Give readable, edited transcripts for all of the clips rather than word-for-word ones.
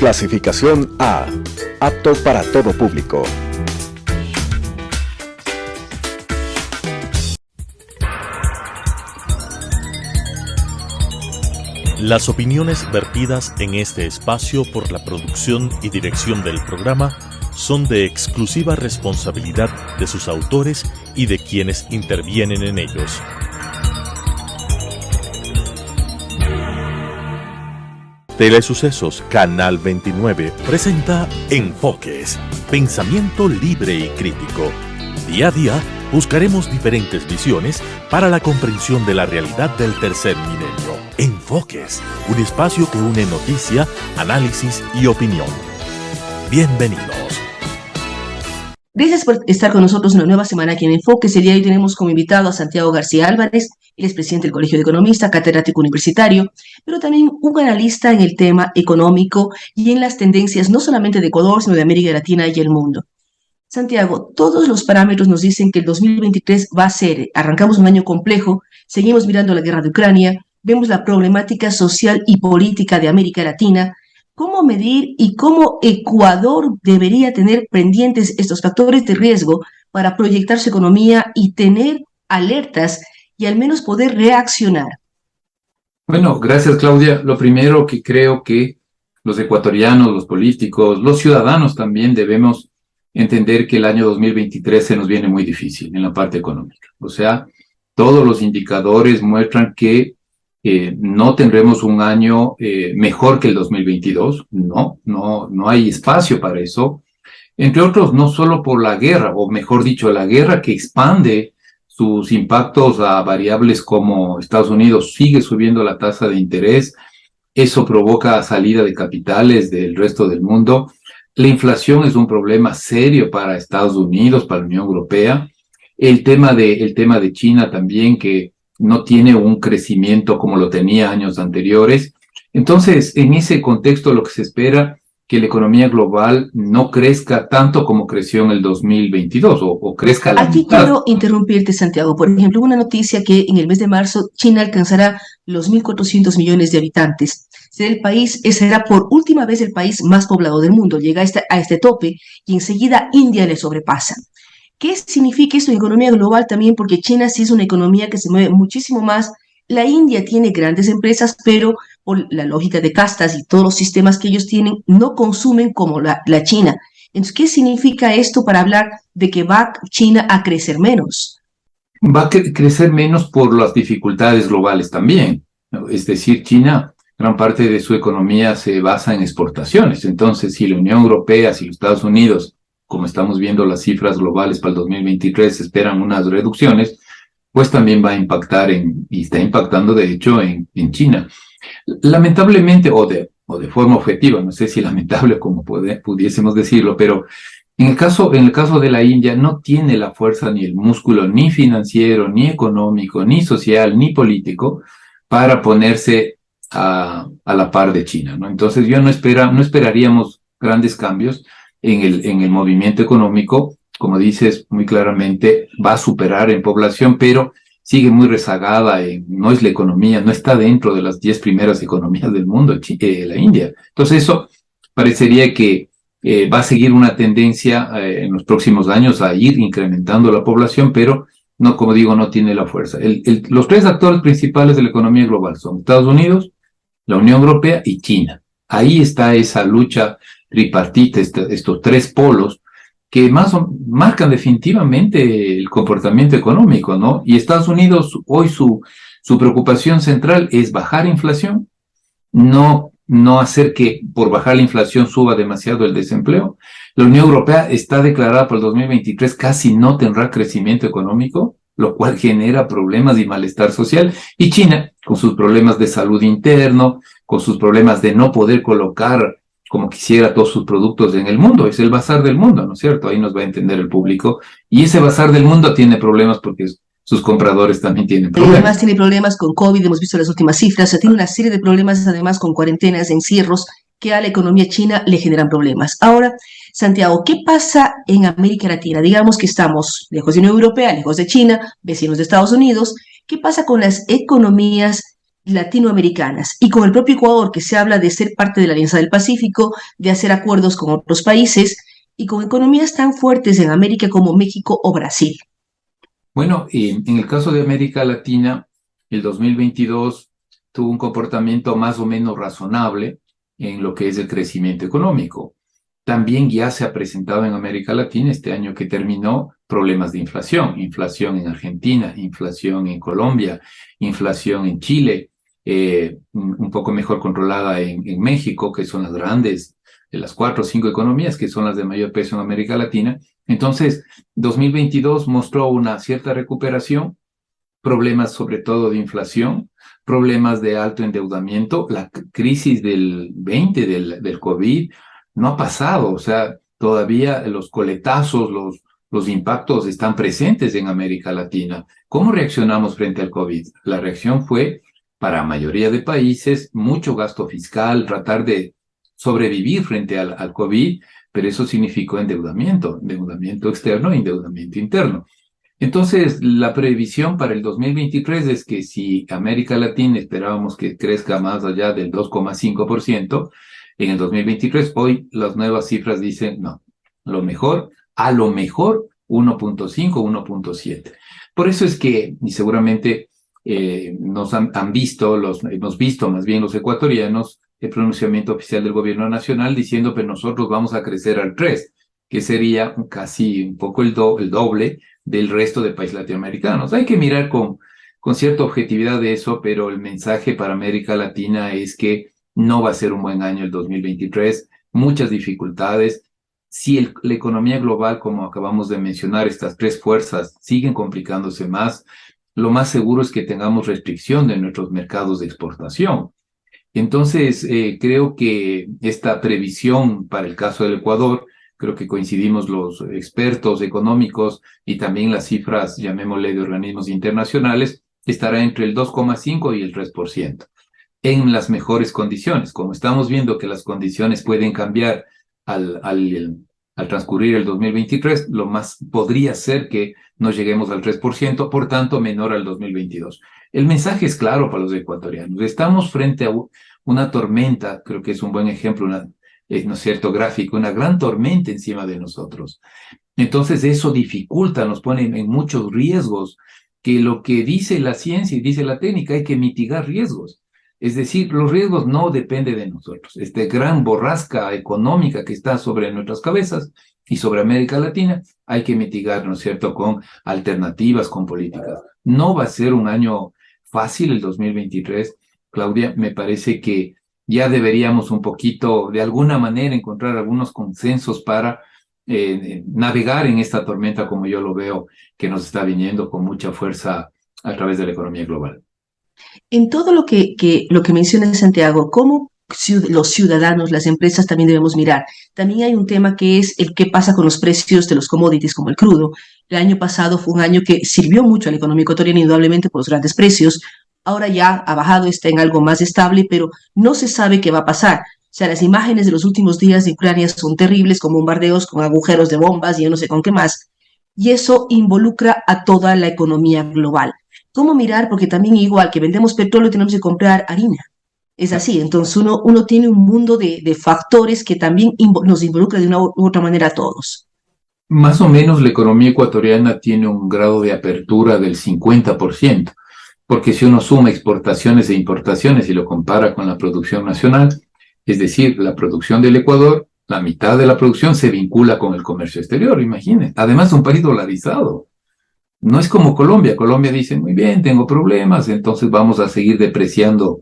Clasificación A. Apto para todo público. Las opiniones vertidas en este espacio por la producción y dirección del programa son de exclusiva responsabilidad de sus autores y de quienes intervienen en ellos. Telesucesos Canal 29 presenta Enfoques, pensamiento libre y crítico. Día a día buscaremos diferentes visiones para la comprensión de la realidad del tercer milenio. Enfoques, un espacio que une noticia, análisis y opinión. Bienvenidos. Gracias por estar con nosotros una nueva semana aquí en Enfoques. El día de hoy tenemos como invitado a Santiago García Álvarez, él es presidente del Colegio de Economistas, catedrático universitario, pero también un analista en el tema económico y en las tendencias no solamente de Ecuador, sino de América Latina y el mundo. Santiago, todos los parámetros nos dicen que el 2023 va a ser, arrancamos un año complejo, seguimos mirando la guerra de Ucrania, vemos la problemática social y política de América Latina. ¿Cómo medir y cómo Ecuador debería tener pendientes estos factores de riesgo para proyectar su economía y tener alertas y al menos poder reaccionar? Bueno, gracias, Claudia. Lo primero que creo que los ecuatorianos, los políticos, los ciudadanos también debemos entender que el año 2023 se nos viene muy difícil en la parte económica. O sea, todos los indicadores muestran que no tendremos un año mejor que el 2022. No hay espacio para eso. Entre otros, no solo por la guerra, o mejor dicho, la guerra que expande sus impactos a variables como Estados Unidos sigue subiendo la tasa de interés. Eso provoca salida de capitales del resto del mundo. La inflación es un problema serio para Estados Unidos, para la Unión Europea. El tema de China también, que no tiene un crecimiento como lo tenía años anteriores. Entonces, en ese contexto, lo que se espera que la economía global no crezca tanto como creció en el 2022, o crezca a la Aquí mitad. quiero interrumpirte, Santiago. Por ejemplo, una noticia que en el mes de marzo China alcanzará los 1.400 millones de habitantes. Será por última vez el país más poblado del mundo. Llega a este tope y enseguida India le sobrepasa. ¿Qué significa esto en economía global también? Porque China sí es una economía que se mueve muchísimo más. La India tiene grandes empresas, pero por la lógica de castas y todos los sistemas que ellos tienen, no consumen como la China. Entonces, ¿qué significa esto para hablar de que va China a crecer menos? Va a crecer menos por las dificultades globales también, ¿no? Es decir, China, gran parte de su economía se basa en exportaciones. Entonces, si la Unión Europea, si los Estados Unidos, como estamos viendo las cifras globales para el 2023, esperan unas reducciones, pues también va a impactar y está impactando de hecho en China. Lamentablemente, o de forma objetiva, no sé si lamentable como pudiésemos decirlo, pero en el caso de la India no tiene la fuerza ni el músculo ni financiero, ni económico, ni social, ni político para ponerse a la par de China, ¿no? Entonces no esperaríamos grandes cambios en el movimiento económico. Como dices muy claramente, va a superar en población, pero sigue muy rezagada, no es la economía, no está dentro de las 10 primeras economías del mundo, la India. Entonces eso parecería que va a seguir una tendencia en los próximos años a ir incrementando la población, pero no, como digo, no tiene la fuerza. Los tres actores principales de la economía global son Estados Unidos, la Unión Europea y China. Ahí está esa lucha tripartita, estos tres polos que marcan definitivamente el comportamiento económico, ¿no? Y Estados Unidos, hoy su preocupación central es bajar inflación, no hacer que por bajar la inflación suba demasiado el desempleo. La Unión Europea está declarada para el 2023 casi no tendrá crecimiento económico, lo cual genera problemas y malestar social. Y China, con sus problemas de salud interno, con sus problemas de no poder colocar como quisiera todos sus productos en el mundo. Es el bazar del mundo, ¿no es cierto? Ahí nos va a entender el público. Y ese bazar del mundo tiene problemas porque sus compradores también tienen problemas. Además tiene problemas con COVID, hemos visto las últimas cifras, o sea, tiene una serie de problemas además con cuarentenas, encierros, que a la economía china le generan problemas. Ahora, Santiago, ¿qué pasa en América Latina? Digamos que estamos lejos de la Unión Europea, lejos de China, vecinos de Estados Unidos. ¿Qué pasa con las economías latinoamericanas y con el propio Ecuador, que se habla de ser parte de la Alianza del Pacífico, de hacer acuerdos con otros países y con economías tan fuertes en América como México o Brasil? Bueno, en el caso de América Latina, el 2022 tuvo un comportamiento más o menos razonable en lo que es el crecimiento económico. También ya se ha presentado en América Latina este año que terminó problemas de inflación. Inflación en Argentina, inflación en Colombia, inflación en Chile, un poco mejor controlada en México, que son las grandes, de las 4 o 5 economías que son las de mayor peso en América Latina. Entonces, 2022 mostró una cierta recuperación, problemas sobre todo de inflación, problemas de alto endeudamiento, la crisis del 20, del COVID, no ha pasado, o sea, todavía los coletazos, los impactos están presentes en América Latina. ¿Cómo reaccionamos frente al COVID? La reacción fue, para la mayoría de países, mucho gasto fiscal, tratar de sobrevivir frente al COVID, pero eso significó endeudamiento externo e endeudamiento interno. Entonces, la previsión para el 2023 es que si América Latina esperábamos que crezca más allá del 2,5%, en el 2023, hoy las nuevas cifras dicen, no, a lo mejor 1,5, 1,7. Por eso es que, y seguramente nos hemos visto más bien los ecuatorianos, el pronunciamiento oficial del gobierno nacional diciendo que nosotros vamos a crecer al 3, que sería casi un poco el doble del resto de países latinoamericanos. Hay que mirar con cierta objetividad de eso, pero el mensaje para América Latina es que no va a ser un buen año el 2023, muchas dificultades. Si la economía global, como acabamos de mencionar, estas 3 fuerzas siguen complicándose más, lo más seguro es que tengamos restricción de nuestros mercados de exportación. Entonces, creo que esta previsión para el caso del Ecuador, creo que coincidimos los expertos económicos y también las cifras, llamémosle de organismos internacionales, estará entre el 2,5 y el 3%. En las mejores condiciones. Como estamos viendo que las condiciones pueden cambiar al transcurrir el 2023, lo más podría ser que no lleguemos al 3%, por tanto menor al 2022. El mensaje es claro para los ecuatorianos. Estamos frente a una tormenta, creo que es un buen ejemplo, ¿no es cierto? Gráfico, una gran tormenta encima de nosotros. Entonces eso dificulta, nos pone en muchos riesgos, que lo que dice la ciencia y dice la técnica, hay que mitigar riesgos. Es decir, los riesgos no dependen de nosotros. Esta gran borrasca económica que está sobre nuestras cabezas y sobre América Latina, hay que mitigar, ¿no es cierto?, con alternativas, con políticas. No va a ser un año fácil el 2023, Claudia. Me parece que ya deberíamos un poquito, de alguna manera, encontrar algunos consensos para navegar en esta tormenta, como yo lo veo, que nos está viniendo con mucha fuerza a través de la economía global. En todo lo que menciona Santiago, ¿cómo los ciudadanos, las empresas también debemos mirar? También hay un tema que es el qué pasa con los precios de los commodities como el crudo. El año pasado fue un año que sirvió mucho a la economía ecuatoriana, indudablemente por los grandes precios. Ahora ya ha bajado, está en algo más estable, pero no se sabe qué va a pasar. O sea, las imágenes de los últimos días de Ucrania son terribles, con bombardeos, con agujeros de bombas y yo no sé con qué más. Y eso involucra a toda la economía global. ¿Cómo mirar? Porque también igual que vendemos petróleo tenemos que comprar harina. Es así, entonces uno tiene un mundo de factores que también nos involucra de una u otra manera a todos. Más o menos la economía ecuatoriana tiene un grado de apertura del 50%, porque si uno suma exportaciones e importaciones y lo compara con la producción nacional, es decir, la producción del Ecuador, la mitad de la producción se vincula con el comercio exterior, imagínense. Además, es un país dolarizado. No es como Colombia. Colombia dice, muy bien, tengo problemas, entonces vamos a seguir depreciando.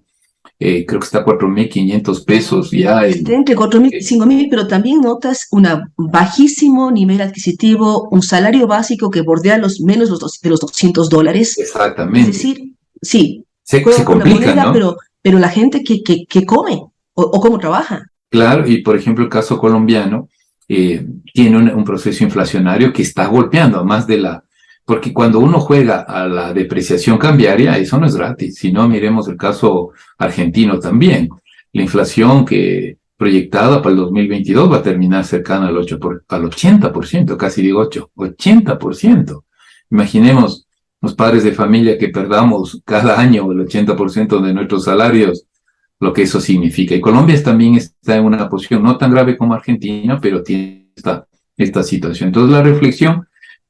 Creo que está a 4.500 pesos ya. Está entre 4.000 y 5.000, pero también notas un bajísimo nivel adquisitivo, un salario básico que bordea menos de los $200. Exactamente. Es decir, sí, se complica, moneda, ¿no? Pero la gente que come o cómo trabaja. Claro, y por ejemplo el caso colombiano tiene un proceso inflacionario que está golpeando a más de la... Porque cuando uno juega a la depreciación cambiaria, eso no es gratis. Si no, miremos el caso argentino también. La inflación que proyectada para el 2022 va a terminar cercana al 80%, casi digo 80%. Imaginemos los padres de familia que perdamos cada año el 80% de nuestros salarios, lo que eso significa. Y Colombia también está en una posición no tan grave como Argentina, pero tiene esta situación. Entonces la reflexión,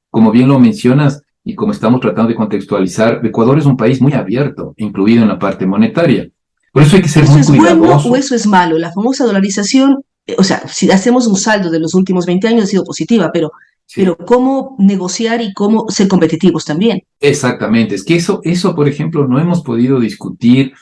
como bien lo mencionas, y como estamos tratando de contextualizar, Ecuador es un país muy abierto, incluido en la parte monetaria. Por eso hay que ser muy cuidadoso. ¿Eso es bueno o eso es malo? La famosa dolarización, o sea, si hacemos un saldo de los últimos 20 años ha sido positiva, pero cómo negociar y cómo ser competitivos también. Exactamente, es que eso por ejemplo, no hemos podido discutir,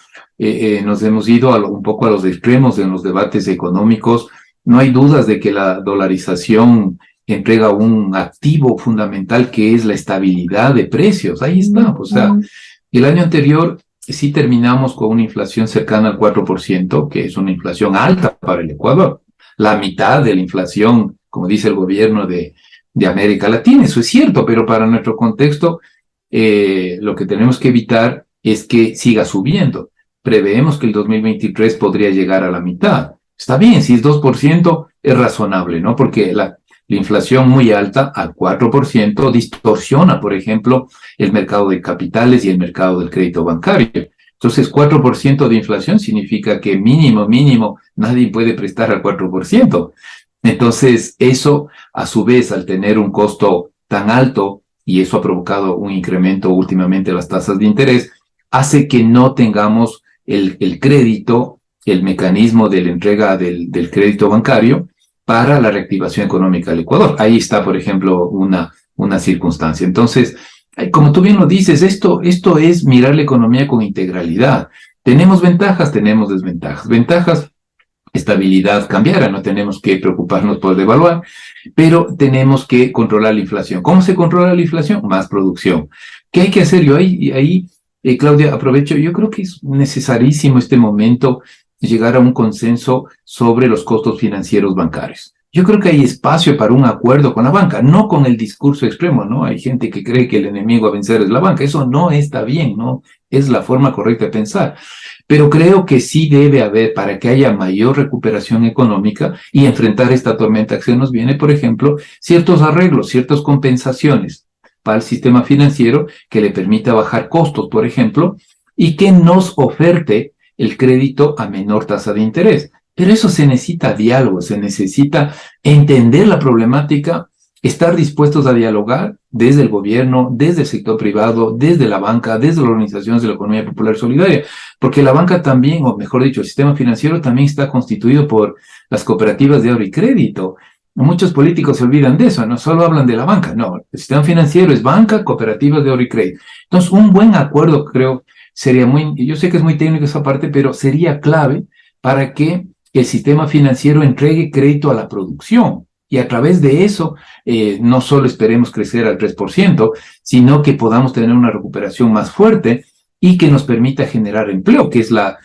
nos hemos ido un poco a los extremos en los debates económicos. No hay dudas de que la dolarización entrega un activo fundamental que es la estabilidad de precios. Ahí está, o sea, el año anterior sí terminamos con una inflación cercana al 4%, que es una inflación alta para el Ecuador. La mitad de la inflación, como dice el gobierno de América Latina, eso es cierto, pero para nuestro contexto, lo que tenemos que evitar es que siga subiendo. Preveemos que el 2023 podría llegar a la mitad. Está bien, si es 2%, es razonable, ¿no? Porque la inflación muy alta, al 4%, distorsiona, por ejemplo, el mercado de capitales y el mercado del crédito bancario. Entonces, 4% de inflación significa que mínimo, nadie puede prestar al 4%. Entonces, eso, a su vez, al tener un costo tan alto, y eso ha provocado un incremento últimamente de las tasas de interés, hace que no tengamos el crédito, el mecanismo de la entrega del crédito bancario para la reactivación económica del Ecuador. Ahí está, por ejemplo, una circunstancia. Entonces, como tú bien lo dices, esto es mirar la economía con integralidad. Tenemos ventajas, tenemos desventajas. Ventajas, estabilidad cambiaria, no tenemos que preocuparnos por devaluar, pero tenemos que controlar la inflación. ¿Cómo se controla la inflación? Más producción. ¿Qué hay que hacer? Yo ahí Claudia, aprovecho, yo creo que es necesarísimo este momento llegar a un consenso sobre los costos financieros bancarios. Yo creo que hay espacio para un acuerdo con la banca, no con el discurso extremo, ¿no? Hay gente que cree que el enemigo a vencer es la banca. Eso no está bien, no es la forma correcta de pensar. Pero creo que sí debe haber, para que haya mayor recuperación económica y enfrentar esta tormenta que se nos viene, por ejemplo, ciertos arreglos, ciertas compensaciones para el sistema financiero que le permita bajar costos, por ejemplo, y que nos oferte el crédito a menor tasa de interés. Pero eso se necesita diálogo, se necesita entender la problemática, estar dispuestos a dialogar desde el gobierno, desde el sector privado, desde la banca, desde las organizaciones de la economía popular solidaria, porque la banca también, o mejor dicho, el sistema financiero también está constituido por las cooperativas de ahorro y crédito. Muchos políticos se olvidan de eso, no solo hablan de la banca, no, el sistema financiero es banca, cooperativas de ahorro y crédito. Entonces, un buen acuerdo, creo, sería yo sé que es muy técnico esa parte, pero sería clave para que el sistema financiero entregue crédito a la producción. Y a través de eso, no solo esperemos crecer al 3%, sino que podamos tener una recuperación más fuerte y que nos permita generar empleo, que es la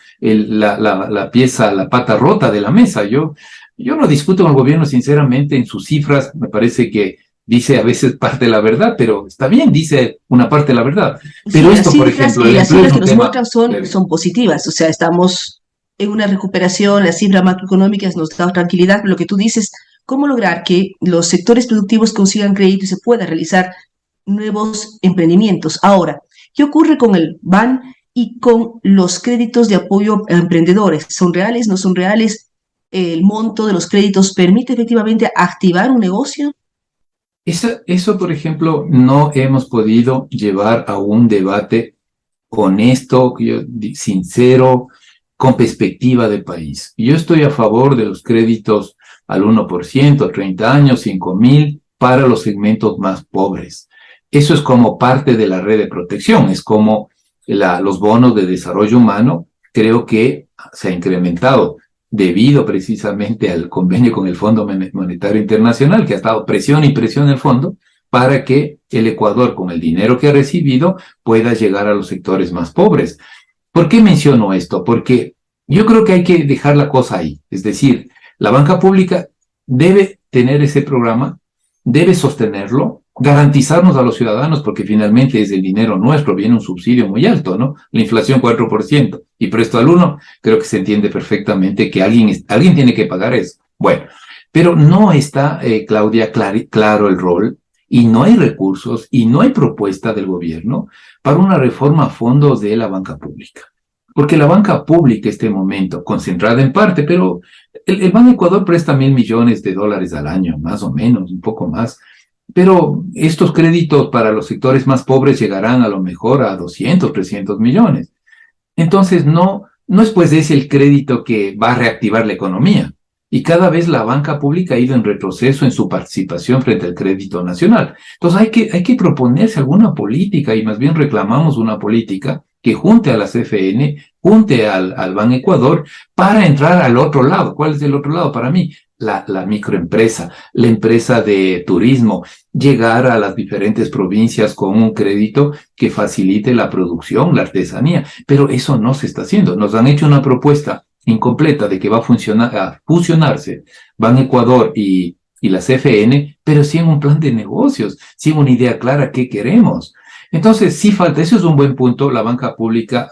pieza, la pata rota de la mesa. Yo no discuto con el gobierno, sinceramente, en sus cifras, me parece que dice a veces parte de la verdad, pero está bien, dice una parte de la verdad. Pero sí, esto, por ejemplo... las cifras que nos muestran son positivas, o sea, estamos en una recuperación, las cifras macroeconómicas nos dan tranquilidad, pero lo que tú dices, ¿cómo lograr que los sectores productivos consigan crédito y se pueda realizar nuevos emprendimientos? Ahora, ¿qué ocurre con el BAN y con los créditos de apoyo a emprendedores? ¿Son reales, no son reales? ¿El monto de los créditos permite efectivamente activar un negocio? Eso, por ejemplo, no hemos podido llevar a un debate honesto, sincero, con perspectiva de país. Yo estoy a favor de los créditos al 1%, 30 años, 5,000, para los segmentos más pobres. Eso es como parte de la red de protección, es como los bonos de desarrollo humano, creo que se ha incrementado debido precisamente al convenio con el Fondo Monetario Internacional, que ha estado presión y presión el fondo, para que el Ecuador, con el dinero que ha recibido, pueda llegar a los sectores más pobres. ¿Por qué menciono esto? Porque yo creo que hay que dejar la cosa ahí. Es decir, la banca pública debe tener ese programa, debe sostenerlo, garantizarnos a los ciudadanos, porque finalmente es el dinero nuestro, viene un subsidio muy alto, ¿no? La inflación 4% y presto al 1%, creo que se entiende perfectamente que alguien tiene que pagar eso. Bueno, pero no está, Claudia, claro el rol y no hay recursos y no hay propuesta del gobierno para una reforma a fondo de la banca pública. Porque la banca pública, este momento, concentrada en parte, pero el Banco Ecuador presta $1.000 millones al año, más o menos, un poco más. Pero estos créditos para los sectores más pobres llegarán a lo mejor a 200, 300 millones. Entonces, no es pues ese el crédito que va a reactivar la economía. Y cada vez la banca pública ha ido en retroceso en su participación frente al crédito nacional. Entonces hay que proponerse alguna política y más bien reclamamos una política que junte a la CFN, junte al Ban Ecuador para entrar al otro lado. ¿Cuál es el otro lado para mí? La microempresa, la empresa de turismo, llegar a las diferentes provincias con un crédito que facilite la producción, la artesanía. Pero eso no se está haciendo. Nos han hecho una propuesta incompleta de que va a fusionarse Ban Ecuador y la CFN, pero sin un plan de negocios, sin una idea clara qué queremos. Entonces, sí falta, eso es un buen punto, la banca pública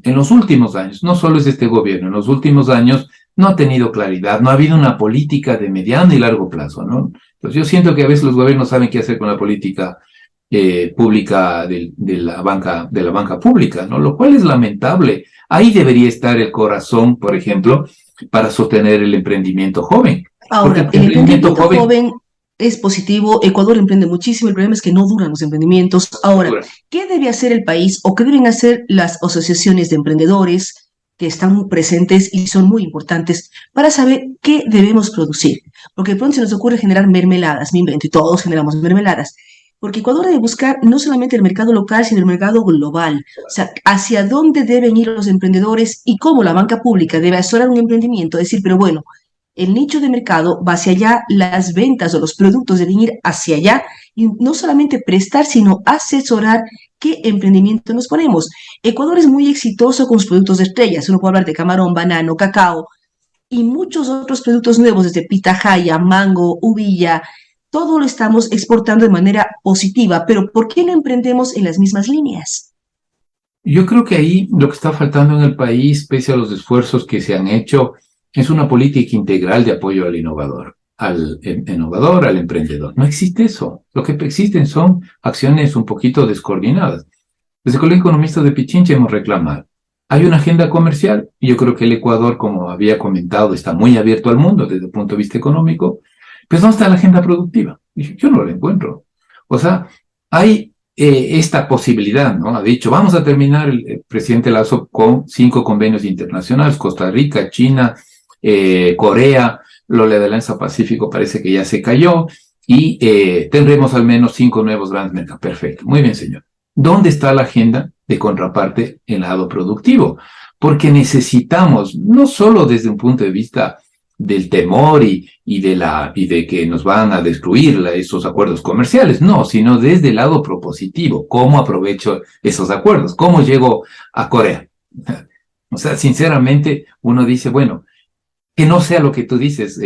en los últimos años, no solo es este gobierno, en los últimos años no ha tenido claridad, no ha habido una política de mediano y largo plazo, ¿no? Entonces yo siento que a veces los gobiernos saben qué hacer con la política pública de la banca pública, ¿no? Lo cual es lamentable. Ahí debería estar el corazón, por ejemplo, para sostener el emprendimiento joven. Ahora, el emprendimiento joven es positivo, Ecuador emprende muchísimo, el problema es que no duran los emprendimientos. Ahora, ¿qué debe hacer el país o qué deben hacer las asociaciones de emprendedores que están presentes y son muy importantes para saber qué debemos producir? Porque de pronto se nos ocurre generar mermeladas, me invento, y todos generamos mermeladas. Porque Ecuador debe buscar no solamente el mercado local, sino el mercado global. O sea, hacia dónde deben ir los emprendedores y cómo la banca pública debe asesorar un emprendimiento. Decir, pero bueno, el nicho de mercado va hacia allá, las ventas o los productos deben ir hacia allá, y no solamente prestar, sino asesorar qué emprendimiento nos ponemos. Ecuador es muy exitoso con sus productos de estrellas. Uno puede hablar de camarón, banano, cacao y muchos otros productos nuevos, desde pitahaya, mango, uvilla. Todo lo estamos exportando de manera positiva, pero ¿por qué no emprendemos en las mismas líneas? Yo creo que ahí lo que está faltando en el país, pese a los esfuerzos que se han hecho, es una política integral de apoyo al innovador, al emprendedor. No existe eso. Lo que existen son acciones un poquito descoordinadas. Desde el Colegio de Economistas de Pichincha hemos reclamado. Hay una agenda comercial, y yo creo que el Ecuador, como había comentado, está muy abierto al mundo desde el punto de vista económico. Pues ¿dónde está la agenda productiva? Yo no la encuentro. O sea, hay esta posibilidad, ¿no? Ha dicho, vamos a terminar el presidente Lazo con 5 convenios internacionales, Costa Rica, China, Corea, lo de la Alianza Pacífico parece que ya se cayó, y tendremos al menos 5 nuevos grandes mercados. Perfecto, muy bien, señor. ¿Dónde está la agenda de contraparte en el lado productivo? Porque necesitamos, no solo desde un punto de vista del temor y de que nos van a destruir esos acuerdos comerciales, no, sino desde el lado propositivo. ¿Cómo aprovecho esos acuerdos? ¿Cómo llego a Corea? O sea, sinceramente, uno dice, bueno, que no sea lo que tú dices,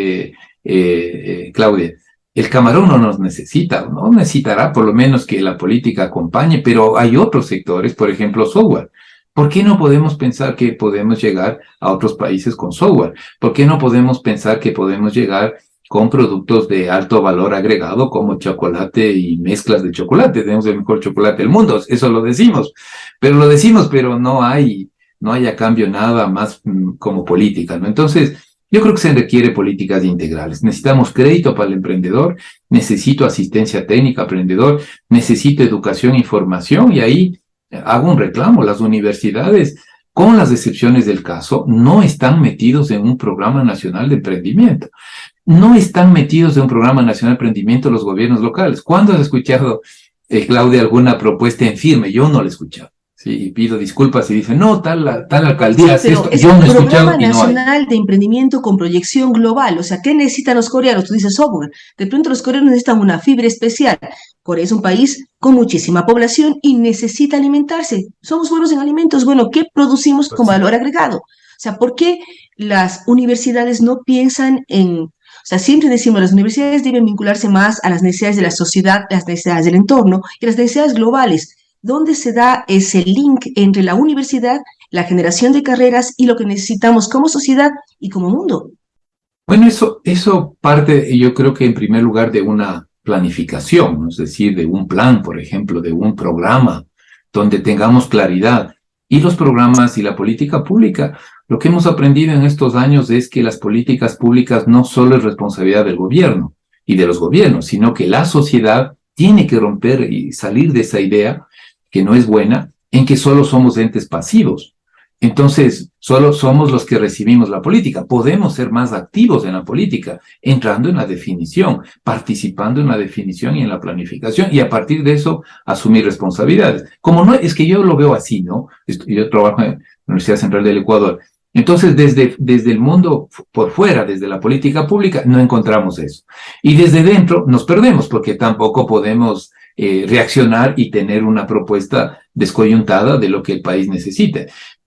Claudia. El camarón no nos necesita, no necesitará por lo menos que la política acompañe, pero hay otros sectores, por ejemplo, software. ¿Por qué no podemos pensar que podemos llegar a otros países con software? ¿Por qué no podemos pensar que podemos llegar con productos de alto valor agregado como chocolate y mezclas de chocolate? Tenemos el mejor chocolate del mundo, eso lo decimos, pero no hay a cambio nada más como política, ¿no? Entonces, yo creo que se requiere políticas integrales. Necesitamos crédito para el emprendedor, necesito asistencia técnica al emprendedor, necesito educación e información, y ahí hago un reclamo. Las universidades, con las excepciones del caso, no están metidos en un programa nacional de emprendimiento. No están metidos en un programa nacional de emprendimiento los gobiernos locales. ¿Cuándo has escuchado, Claudia, alguna propuesta en firme? Yo no la he escuchado. Sí, y pido disculpas y dicen, no, tal alcaldía hace esto. Yo no he escuchado y no hay. Es un programa nacional de emprendimiento con proyección global. O sea, ¿qué necesitan los coreanos? Tú dices software. De pronto los coreanos necesitan una fibra especial. Corea es un país con muchísima población y necesita alimentarse. Somos buenos en alimentos. Bueno, ¿qué producimos con valor agregado? O sea, ¿por qué las universidades no piensan en... O sea, siempre decimos, las universidades deben vincularse más a las necesidades de la sociedad, las necesidades del entorno y las necesidades globales. ¿Dónde se da ese link entre la universidad, la generación de carreras y lo que necesitamos como sociedad y como mundo? Bueno, eso parte, yo creo que en primer lugar, de una planificación, ¿no? Es decir, de un plan, por ejemplo, de un programa donde tengamos claridad. Y los programas y la política pública, lo que hemos aprendido en estos años es que las políticas públicas no solo es responsabilidad del gobierno y de los gobiernos, sino que la sociedad tiene que romper y salir de esa idea que no es buena, en que solo somos entes pasivos. Entonces, solo somos los que recibimos la política. Podemos ser más activos en la política, entrando en la definición, participando en la definición y en la planificación, y a partir de eso, asumir responsabilidades. Como no, es que yo lo veo así, ¿no? Yo trabajo en la Universidad Central del Ecuador. Entonces, desde el mundo por fuera, desde la política pública, no encontramos eso. Y desde dentro nos perdemos, porque tampoco podemos reaccionar y tener una propuesta descoyuntada de lo que el país necesita.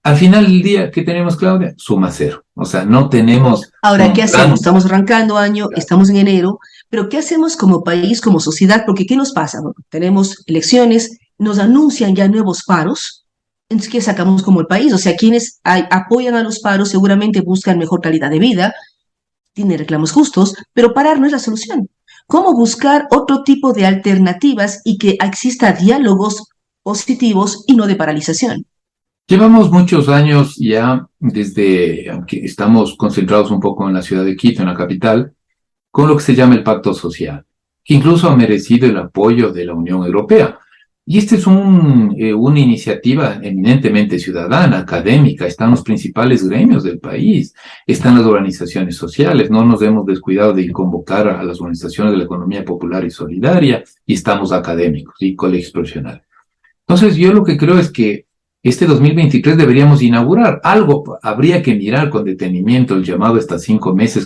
Al final del día, ¿qué tenemos, Claudia? Suma cero. O sea, no tenemos... Ahora, ¿qué hacemos? Estamos arrancando año, estamos en enero, pero ¿qué hacemos como país, como sociedad? Porque ¿qué nos pasa? Bueno, tenemos elecciones, nos anuncian ya nuevos paros, entonces ¿qué sacamos como el país? O sea, quienes apoyan a los paros seguramente buscan mejor calidad de vida, tienen reclamos justos, pero parar no es la solución. ¿Cómo buscar otro tipo de alternativas y que exista diálogos positivos y no de paralización? Llevamos muchos años ya, desde que estamos concentrados un poco en la ciudad de Quito, en la capital, con lo que se llama el Pacto Social, que incluso ha merecido el apoyo de la Unión Europea. Y esta es una iniciativa eminentemente ciudadana, académica, están los principales gremios del país, están las organizaciones sociales, no nos hemos descuidado de convocar a las organizaciones de la economía popular y solidaria, y estamos académicos y colegios profesionales. Entonces, yo lo que creo es que este 2023 deberíamos inaugurar algo, habría que mirar con detenimiento el llamado estas 5 mesas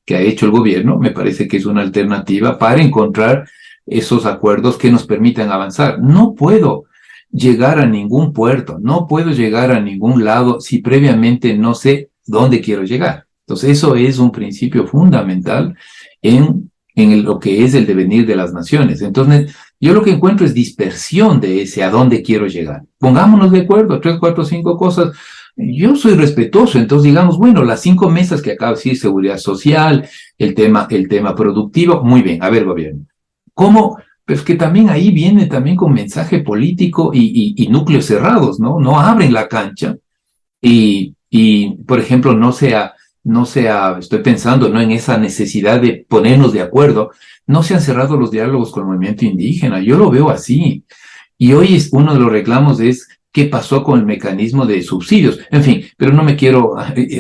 que ha hecho el gobierno, me parece que es una alternativa para encontrar esos acuerdos que nos permitan avanzar. No puedo llegar a ningún puerto, no puedo llegar a ningún lado si previamente no sé dónde quiero llegar. Entonces eso es un principio fundamental en lo que es el devenir de las naciones. Entonces yo lo que encuentro es dispersión de ese a dónde quiero llegar. Pongámonos de acuerdo, 3, 4, 5 cosas. Yo soy respetuoso, entonces digamos, bueno, las 5 mesas que acabo de decir, seguridad social, el tema productivo, muy bien, a ver, gobierno. ¿Cómo? Pues que también ahí viene también con mensaje político y núcleos cerrados, ¿no? No abren la cancha y por ejemplo, no sea, estoy pensando, ¿no? En esa necesidad de ponernos de acuerdo, no se han cerrado los diálogos con el movimiento indígena, yo lo veo así. Y hoy uno de los reclamos es qué pasó con el mecanismo de subsidios. En fin, pero no me quiero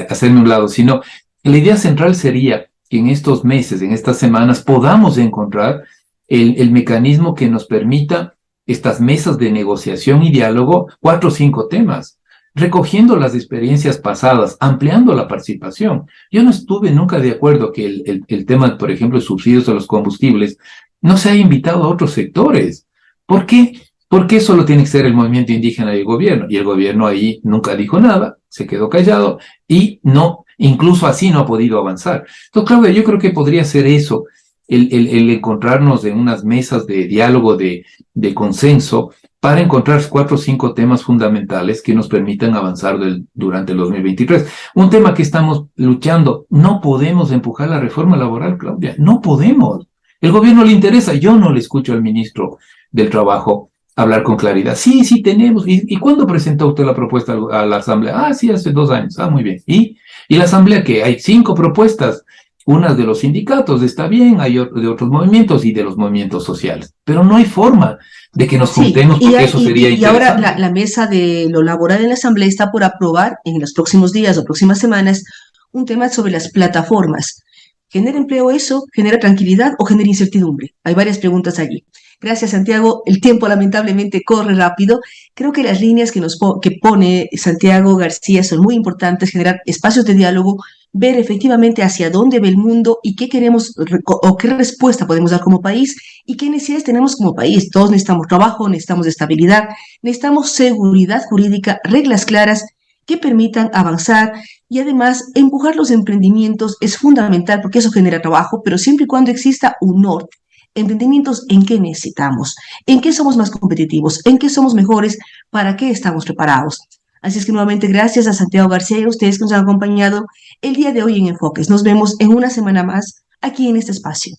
hacerme a un lado, sino la idea central sería que en estos meses, en estas semanas, podamos encontrar el mecanismo que nos permita estas mesas de negociación y diálogo, 4 o 5 temas, recogiendo las experiencias pasadas, ampliando la participación. Yo no estuve nunca de acuerdo que el tema, por ejemplo, de subsidios a los combustibles, no se haya invitado a otros sectores. ¿Por qué? ¿Por qué solo tiene que ser el movimiento indígena y el gobierno? Y el gobierno ahí nunca dijo nada, se quedó callado y no, incluso así no ha podido avanzar. Entonces, Claudia, yo creo que podría ser eso, el encontrarnos en unas mesas de diálogo, de consenso, para encontrar 4 o 5 temas fundamentales que nos permitan avanzar durante el 2023. Un tema que estamos luchando, no podemos empujar la reforma laboral, Claudia, no podemos. El gobierno le interesa, yo no le escucho al ministro del Trabajo hablar con claridad. Sí, tenemos. ¿Y cuándo presentó usted la propuesta a la Asamblea? Sí, hace 2 años. Muy bien. ¿Y la Asamblea qué? Hay 5 propuestas. Unas de los sindicatos, está bien, hay de otros movimientos y de los movimientos sociales. Pero no hay forma de que nos juntemos porque eso sería interesante. Y ahora la mesa de lo laboral en la Asamblea está por aprobar en los próximos días o próximas semanas un tema sobre las plataformas. ¿Genera empleo eso? ¿Genera tranquilidad o genera incertidumbre? Hay varias preguntas allí. Gracias, Santiago. El tiempo lamentablemente corre rápido. Creo que las líneas que pone Santiago García son muy importantes, generar espacios de diálogo, ver efectivamente hacia dónde ve el mundo y qué queremos o qué respuesta podemos dar como país y qué necesidades tenemos como país. Todos necesitamos trabajo, necesitamos estabilidad, necesitamos seguridad jurídica, reglas claras que permitan avanzar y además empujar los emprendimientos es fundamental porque eso genera trabajo, pero siempre y cuando exista un norte. Emprendimientos en qué necesitamos, en qué somos más competitivos, en qué somos mejores, para qué estamos preparados. Así es que nuevamente gracias a Santiago García y a ustedes que nos han acompañado el día de hoy en Enfoques. Nos vemos en una semana más aquí en este espacio.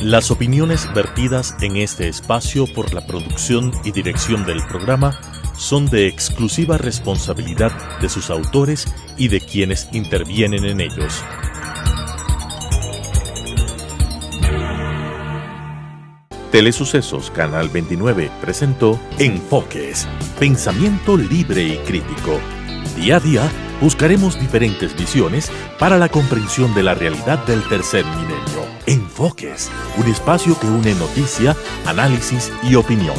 Las opiniones vertidas en este espacio por la producción y dirección del programa son de exclusiva responsabilidad de sus autores y de quienes intervienen en ellos. Telesucesos Canal 29 presentó Enfoques, pensamiento libre y crítico. Día a día buscaremos diferentes visiones para la comprensión de la realidad del tercer milenio. Enfoques, un espacio que une noticia, análisis y opinión.